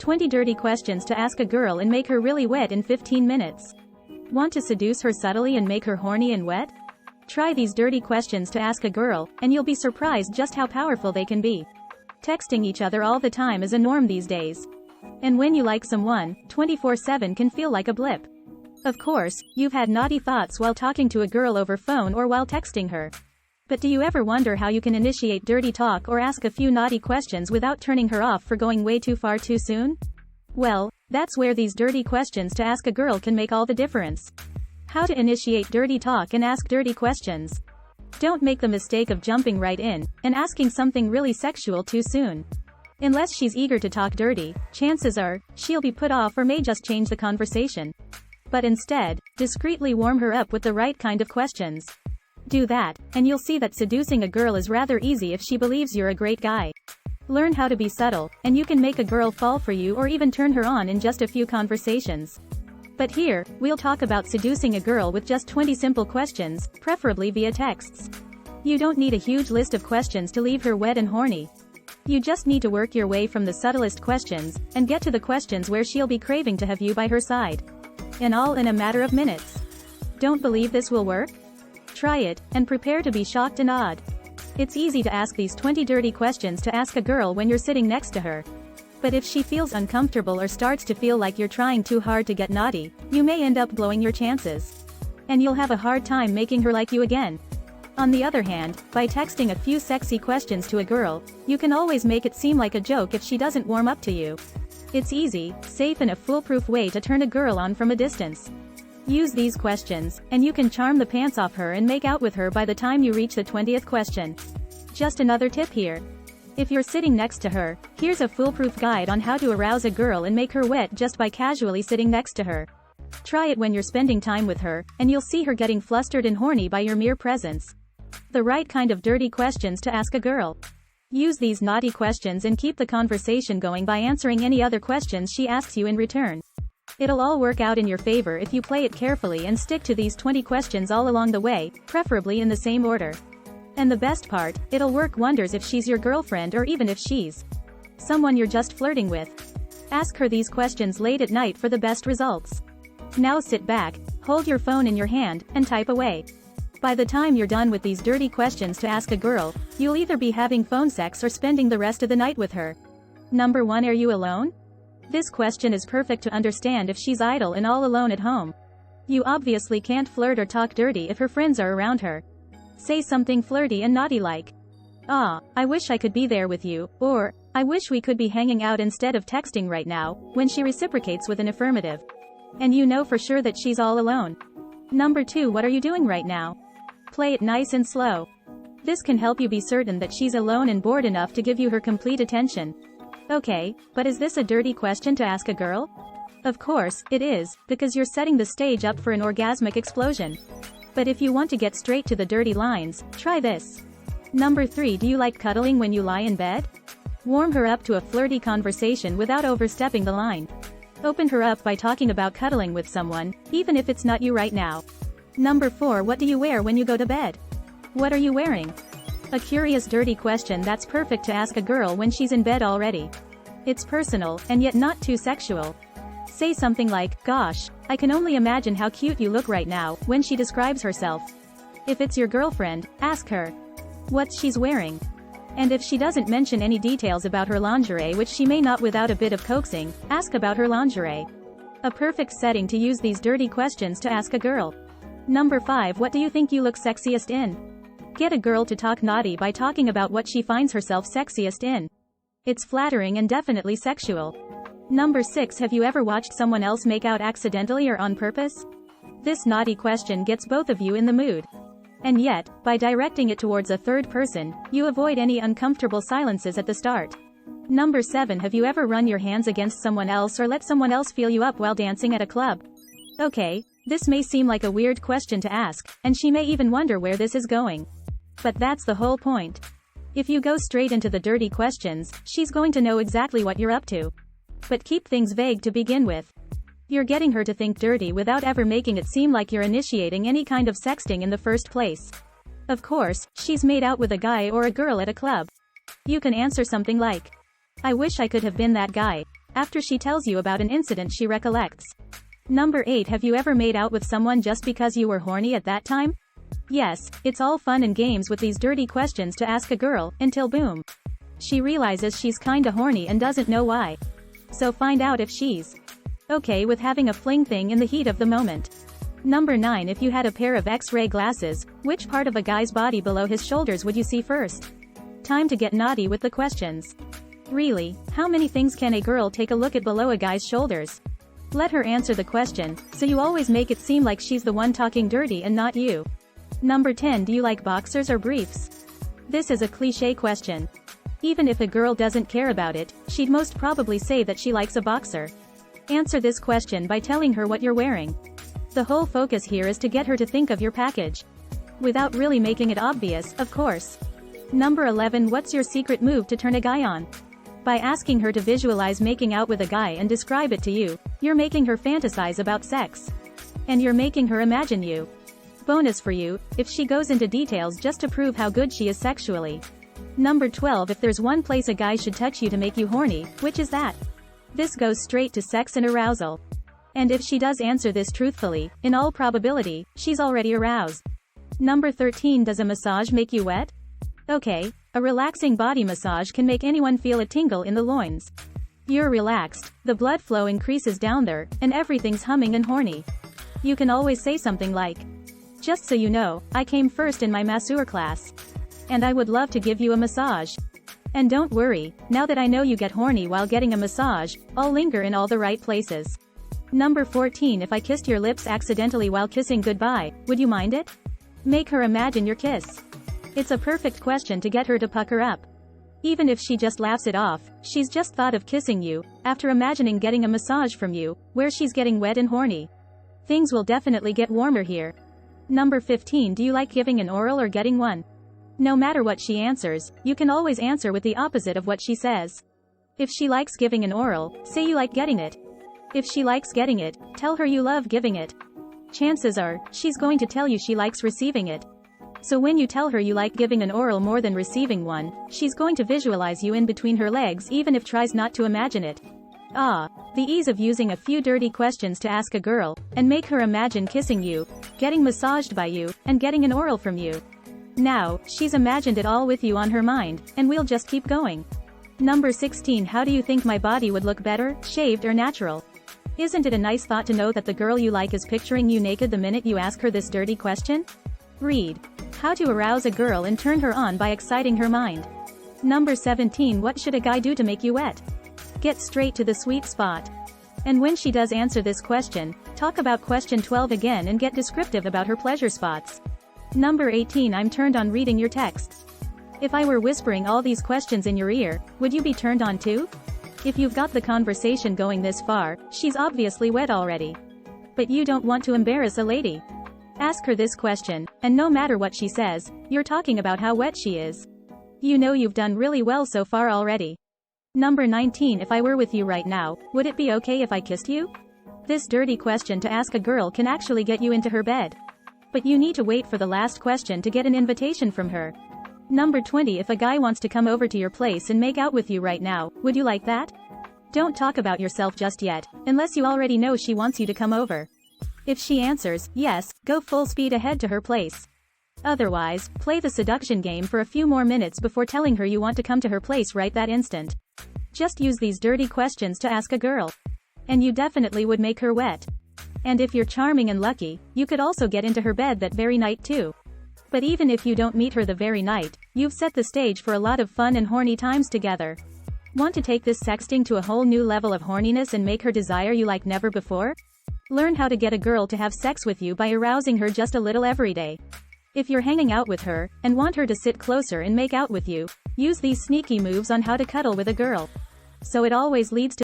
20 dirty questions to ask a girl and make her really wet in 15 minutes. Want to seduce her subtly and make her horny and wet? Try these dirty questions to ask a girl, and you'll be surprised just how powerful they can be. Texting each other all the time is a norm these days. And when you like someone, 24/7 can feel like a blip. Of course, you've had naughty thoughts while talking to a girl over phone or while texting her. But do you ever wonder how you can initiate dirty talk or ask a few naughty questions without turning her off for going way too far too soon? Well, that's where these dirty questions to ask a girl can make all the difference. How to initiate dirty talk and ask dirty questions. Don't make the mistake of jumping right in and asking something really sexual too soon. Unless she's eager to talk dirty, chances are, she'll be put off or may just change the conversation. But instead, discreetly warm her up with the right kind of questions. Do that, and you'll see that seducing a girl is rather easy if she believes you're a great guy. Learn how to be subtle, and you can make a girl fall for you or even turn her on in just a few conversations. But here, we'll talk about seducing a girl with just 20 simple questions, preferably via texts. You don't need a huge list of questions to leave her wet and horny. You just need to work your way from the subtlest questions, and get to the questions where she'll be craving to have you by her side. And all in a matter of minutes. Don't believe this will work? Try it, and prepare to be shocked and awed. It's easy to ask these 20 dirty questions to ask a girl when you're sitting next to her. But if she feels uncomfortable or starts to feel like you're trying too hard to get naughty, you may end up blowing your chances. And you'll have a hard time making her like you again. On the other hand, by texting a few sexy questions to a girl, you can always make it seem like a joke if she doesn't warm up to you. It's easy, safe and a foolproof way to turn a girl on from a distance. Use these questions, and you can charm the pants off her and make out with her by the time you reach the 20th question. Just another tip here. If you're sitting next to her, here's a foolproof guide on how to arouse a girl and make her wet just by casually sitting next to her. Try it when you're spending time with her, and you'll see her getting flustered and horny by your mere presence. The right kind of dirty questions to ask a girl. Use these naughty questions and keep the conversation going by answering any other questions she asks you in return. It'll all work out in your favor if you play it carefully and stick to these 20 questions all along the way, preferably in the same order. And the best part, it'll work wonders if she's your girlfriend or even if she's someone you're just flirting with. Ask her these questions late at night for the best results. Now sit back, hold your phone in your hand, and type away. By the time you're done with these dirty questions to ask a girl, you'll either be having phone sex or spending the rest of the night with her. Number 1. Are you alone? This question is perfect to understand if she's idle and all alone at home. You obviously can't flirt or talk dirty if her friends are around her. Say something flirty and naughty like, "Ah, I wish I could be there with you," or, "I wish we could be hanging out instead of texting right now," when she reciprocates with an affirmative. And you know for sure that she's all alone. Number 2. What are you doing right now? Play it nice and slow. This can help you be certain that she's alone and bored enough to give you her complete attention. Okay, but is this a dirty question to ask a girl? Of course, it is, because you're setting the stage up for an orgasmic explosion. But if you want to get straight to the dirty lines, try this. Number 3. Do you like cuddling when you lie in bed? Warm her up to a flirty conversation without overstepping the line. Open her up by talking about cuddling with someone, even if it's not you right now. Number 4. What do you wear when you go to bed? What are you wearing? A curious dirty question that's perfect to ask a girl when she's in bed already. It's personal, and yet not too sexual. Say something like, "Gosh, I can only imagine how cute you look right now," when she describes herself. If it's your girlfriend, ask her what she's wearing. And if she doesn't mention any details about her lingerie, which she may not without a bit of coaxing, ask about her lingerie. A perfect setting to use these dirty questions to ask a girl. Number 5. What do you think you look sexiest in? Get a girl to talk naughty by talking about what she finds herself sexiest in. It's flattering and definitely sexual. Number 6. Have you ever watched someone else make out accidentally or on purpose? This naughty question gets both of you in the mood. And yet, by directing it towards a third person, you avoid any uncomfortable silences at the start. Number 7. Have you ever run your hands against someone else or let someone else feel you up while dancing at a club? Okay, this may seem like a weird question to ask, and she may even wonder where this is going. But that's the whole point. If you go straight into the dirty questions, she's going to know exactly what you're up to. But keep things vague to begin with. You're getting her to think dirty without ever making it seem like you're initiating any kind of sexting in the first place. Of course, she's made out with a guy or a girl at a club. You can answer something like, "I wish I could have been that guy." after she tells you about an incident she recollects. Number 8. Have you ever made out with someone just because you were horny at that time? Yes, it's all fun and games with these dirty questions to ask a girl, until boom. She realizes she's kinda horny and doesn't know why. So find out if she's okay with having a fling thing in the heat of the moment. Number 9. If you had a pair of X-ray glasses, which part of a guy's body below his shoulders would you see first? Time to get naughty with the questions. Really, how many things can a girl take a look at below a guy's shoulders? Let her answer the question, so you always make it seem like she's the one talking dirty and not you. Number 10. Do you like boxers or briefs? This is a cliché question. Even if a girl doesn't care about it, she'd most probably say that she likes a boxer. Answer this question by telling her what you're wearing. The whole focus here is to get her to think of your package. Without really making it obvious, of course. Number 11. What's your secret move to turn a guy on? By asking her to visualize making out with a guy and describe it to you, you're making her fantasize about sex. And you're making her imagine you. Bonus for you, if she goes into details just to prove how good she is sexually. Number 12. If there's one place a guy should touch you to make you horny, which is that? This goes straight to sex and arousal. And if she does answer this truthfully, in all probability, she's already aroused. Number 13. Does a massage make you wet? Okay, a relaxing body massage can make anyone feel a tingle in the loins. You're relaxed, the blood flow increases down there, and everything's humming and horny. You can always say something like, "Just so you know, I came first in my masseur class. And I would love to give you a massage. And don't worry, now that I know you get horny while getting a massage, I'll linger in all the right places." Number 14. If I kissed your lips accidentally while kissing goodbye, would you mind it? Make her imagine your kiss. It's a perfect question to get her to pucker up. Even if she just laughs it off, she's just thought of kissing you, after imagining getting a massage from you, where she's getting wet and horny. Things will definitely get warmer here. Number 15. Do you like giving an oral or getting one? No matter what she answers, you can always answer with the opposite of what she says. If she likes giving an oral, say you like getting it. If she likes getting it, tell her you love giving it. Chances are, she's going to tell you she likes receiving it. So when you tell her you like giving an oral more than receiving one, she's going to visualize you in between her legs even if tries not to imagine it. The ease of using a few dirty questions to ask a girl, and make her imagine kissing you, getting massaged by you, and getting an oral from you. Now, she's imagined it all with you on her mind, and we'll just keep going. Number 16. How do you think my body would look better, shaved or natural? Isn't it a nice thought to know that the girl you like is picturing you naked the minute you ask her this dirty question? Read How to Arouse a Girl and Turn Her On by Exciting Her Mind. Number 17. What should a guy do to make you wet? Get straight to the sweet spot. And when she does answer this question, talk about question 12 again and get descriptive about her pleasure spots. Number 18. I'm turned on reading your texts. If I were whispering all these questions in your ear, would you be turned on too? If you've got the conversation going this far, she's obviously wet already. But you don't want to embarrass a lady. Ask her this question, and no matter what she says, you're talking about how wet she is. You know you've done really well so far already. Number 19. If I were with you right now, would it be okay if I kissed you? This dirty question to ask a girl can actually get you into her bed. But you need to wait for the last question to get an invitation from her. Number 20. If a guy wants to come over to your place and make out with you right now, would you like that? Don't talk about yourself just yet, unless you already know she wants you to come over. If she answers, yes, go full speed ahead to her place. Otherwise, play the seduction game for a few more minutes before telling her you want to come to her place right that instant. Just use these dirty questions to ask a girl. And you definitely would make her wet. And if you're charming and lucky, you could also get into her bed that very night too. But even if you don't meet her the very night, you've set the stage for a lot of fun and horny times together. Want to take this sexting to a whole new level of horniness and make her desire you like never before? Learn how to get a girl to have sex with you by arousing her just a little every day. If you're hanging out with her, and want her to sit closer and make out with you, use these sneaky moves on how to cuddle with a girl. So it always leads to